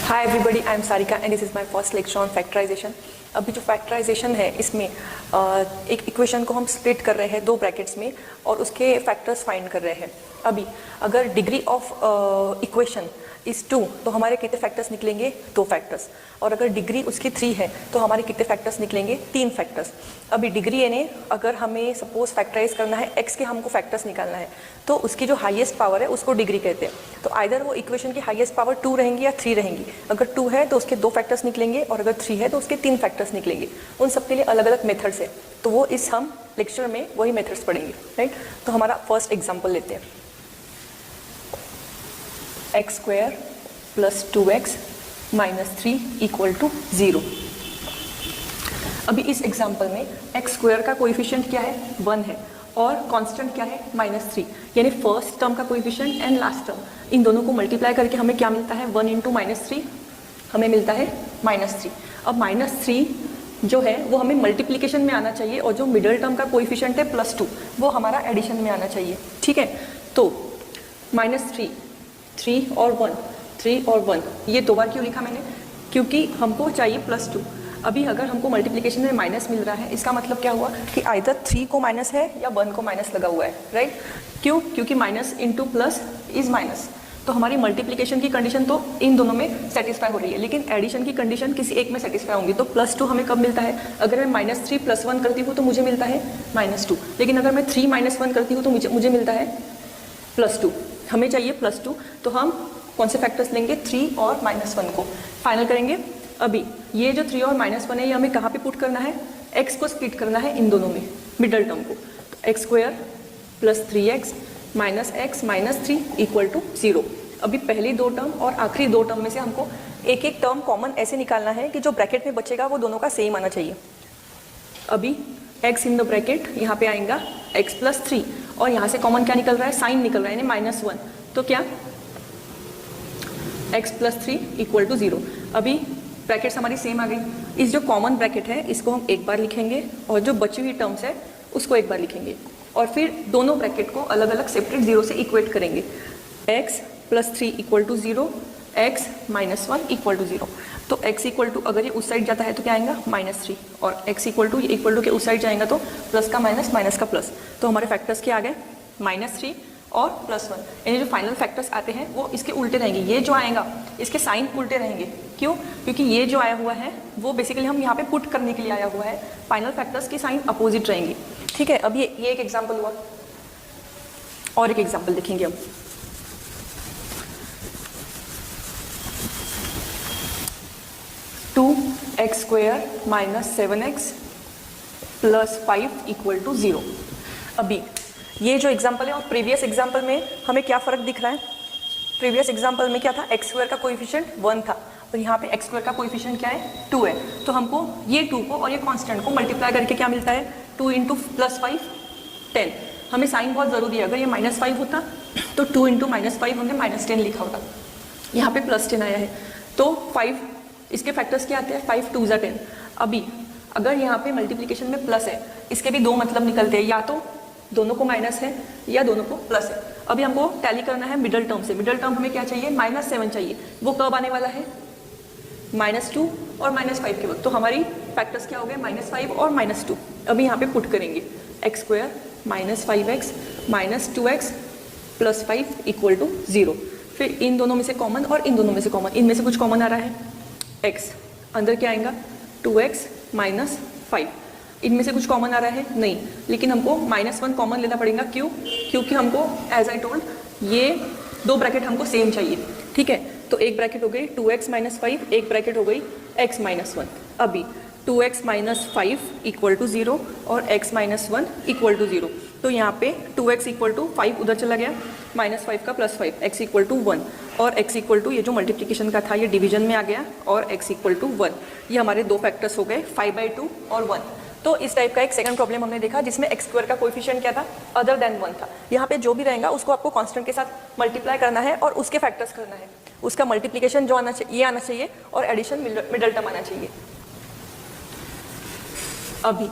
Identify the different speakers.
Speaker 1: Hi everybody, I am Sarika and this is my first lecture on factorisation. अभी जो factorisation है इसमें एक इक्वेशन को हम स्प्लिट कर रहे हैं दो ब्रैकेट्स में और उसके फैक्टर्स फाइंड कर रहे हैं। अभी अगर डिग्री ऑफ इक्वेशन इज़ 2 तो हमारे कितने फैक्टर्स निकलेंगे? 2 फैक्टर्स। और अगर डिग्री उसकी 3 है तो हमारे कितने फैक्टर्स निकलेंगे? 3 फैक्टर्स। अभी डिग्री यानी अगर हमें सपोज फैक्टराइज करना है x के हमको फैक्टर्स निकालना है तो उसकी जो हाईएस्ट पावर है उसको डिग्री कहते हैं। तो आइदर वो इक्वेशन की हाईएस्ट पावर 2 रहेंगी या 3 रहेंगी। अगर 2 है तो उसके 2 फैक्टर्स निकलेंगे और अगर 3 है तो उसके 3 फैक्टर्स निकलेंगे। उन सब के लिए अलग अलग मेथड्स है, तो वो इस हम लेक्चर में वही मेथड्स पढ़ेंगे, राइट। तो हमारा फर्स्ट एग्जाम्पल लेते हैं, x² + 2x - 3 = 0। अभी इस एग्जाम्पल में x² का कोएफिशिएंट क्या है? 1 है और कांस्टेंट क्या है? -3। यानी फर्स्ट टर्म का कोएफिशिएंट एंड लास्ट टर्म, इन दोनों को मल्टीप्लाई करके हमें क्या मिलता है? 1 × -3 हमें मिलता है -3। अब -3 जो है वो हमें मल्टीप्लिकेशन में आना चाहिए और जो मिडिल टर्म का कोएफिशिएंट है +2 वो हमारा एडिशन में आना चाहिए, ठीक है। तो -3, 3 और 1, 3 और 1, ये 2 बार क्यों लिखा मैंने? क्योंकि हमको चाहिए +2। अभी अगर हमको मल्टीप्लिकेशन में माइनस मिल रहा है, इसका मतलब क्या हुआ कि आइदर 3 को माइनस है या 1 को माइनस लगा हुआ है, राइट। क्यों? क्योंकि minus into plus is minus. तो हमारी मल्टीप्लिकेशन की कंडीशन तो इन दोनों में सेटिस्फाई हो रही है, लेकिन एडिशन की कंडीशन किसी एक में सेटिस्फाई होंगी। तो +2 हमें कब मिलता है? अगर मैं -3 + 1 करती हूँ तो मुझे मिलता है -2, लेकिन अगर मैं 3 - 1 करती हूँ तो मुझे मिलता है +2। हमें चाहिए +2, तो हम कौन से फैक्टर्स लेंगे? 3 और -1 को फाइनल करेंगे। अभी ये जो 3 और -1 है ये हमें कहाँ पे पुट करना है? x को स्प्लिट करना है इन दोनों में, मिडल टर्म को। तो x² + 3x - x - 3 = 0। अभी पहली 2 टर्म और आखिरी 2 टर्म में से हमको एक एक टर्म कॉमन ऐसे निकालना है कि जो ब्रैकेट में बचेगा वो दोनों का सेम आना चाहिए। अभी x इन द ब्रैकेट यहाँ पे आएगा x + 3 और यहाँ से कॉमन क्या निकल रहा है? साइन निकल रहा है, यानी -1। तो क्या? x + 3 = 0। अभी ब्रैकेट्स हमारी सेम आ गई। इस जो कॉमन ब्रैकेट है इसको हम एक बार लिखेंगे और जो बची हुई टर्म्स है उसको एक बार लिखेंगे और फिर दोनों ब्रैकेट को अलग अलग सेपरेट 0 से इक्वेट करेंगे। x + 3 = 0, x - 1 = 0। तो x = अगर ये उस साइड जाता है तो क्या आएगा? -3 और x = के उस साइड जाएगा तो प्लस का माइनस, माइनस का प्लस। तो हमारे फैक्टर्स क्या आ गए? -3 और +1। यानी जो फाइनल फैक्टर्स आते हैं वो इसके उल्टे रहेंगे। ये जो आएगा इसके साइन उल्टे रहेंगे। क्यों? क्योंकि ये जो आया हुआ है वो बेसिकली हम यहाँ पे पुट करने के लिए आया हुआ है। फाइनल फैक्टर्स के साइन अपोजिट रहेंगे, ठीक है। अब ये एक एग्जाम्पल हुआ और एक एग्जाम्पल देखेंगे हम। x² - 7x + 5 = 0। अभी ये जो एग्जाम्पल है और प्रीवियस एग्जाम्पल में हमें क्या फ़र्क दिख रहा है? प्रीवियस एग्जाम्पल में क्या था? x² का कोएफिशिएंट 1 था और यहाँ पे x² का कोएफिशिएंट क्या है? 2 है। तो हमको ये 2 को और ये कांस्टेंट को मल्टीप्लाई करके क्या मिलता है? 2 × +5 10। हमें साइन बहुत ज़रूरी है। अगर ये -5 होता तो 2 × -5 हमने -10 लिखा होता। यहाँ पे +10 आया है तो 5, इसके फैक्टर्स क्या आते हैं? 5 × 2 = 10। अभी अगर यहाँ पे मल्टीप्लिकेशन में प्लस है, इसके भी 2 मतलब निकलते हैं, या तो दोनों को माइनस है या दोनों को प्लस है। अभी हमको टैली करना है मिडल टर्म से। मिडल टर्म हमें क्या चाहिए? -7 चाहिए। वो कब आने वाला है? -2 और -5 के वक्त। तो हमारी फैक्टर्स क्या हो गए? -5 और -2। अभी यहाँ पे पुट करेंगे x² - 5x - 2x + 5 = 0। फिर इन दोनों में से कॉमन और इन दोनों में से कॉमन, इनमें से कुछ कॉमन आ रहा है x, अंदर क्या आएगा? 2x - 5। इनमें से कुछ कॉमन आ रहा है? नहीं, लेकिन हमको -1 कॉमन लेना पड़ेगा। क्यों? क्योंकि हमको एज आई टोल्ड ये 2 ब्रैकेट हमको सेम चाहिए, ठीक है। तो एक ब्रैकेट हो गई 2x - 5, एक ब्रैकेट हो गई x - 1। अभी 2x - 5 = 0 और x - 1 = 0। तो यहाँ पे 2x = 5 उधर चला गया, -5 का +5, x = 1 और x = ये जो मल्टीप्लिकेशन का था ये डिवीजन में आ गया और x = 1। ये हमारे 2 फैक्टर्स हो गए 5/2 और 1। तो इस टाइप का एक सेकंड प्रॉब्लम हमने देखा जिसमें x² का कोएफिशिएंट क्या था? अदर देन 1 था। यहाँ पे जो भी रहेगा उसको आपको कांस्टेंट के साथ मल्टीप्लाई करना है और उसके फैक्टर्स करना है। उसका मल्टीप्लिकेशन जो आना चाहिए ये आना चाहिए और एडिशन मिडल टर्म आना चाहिए। अभी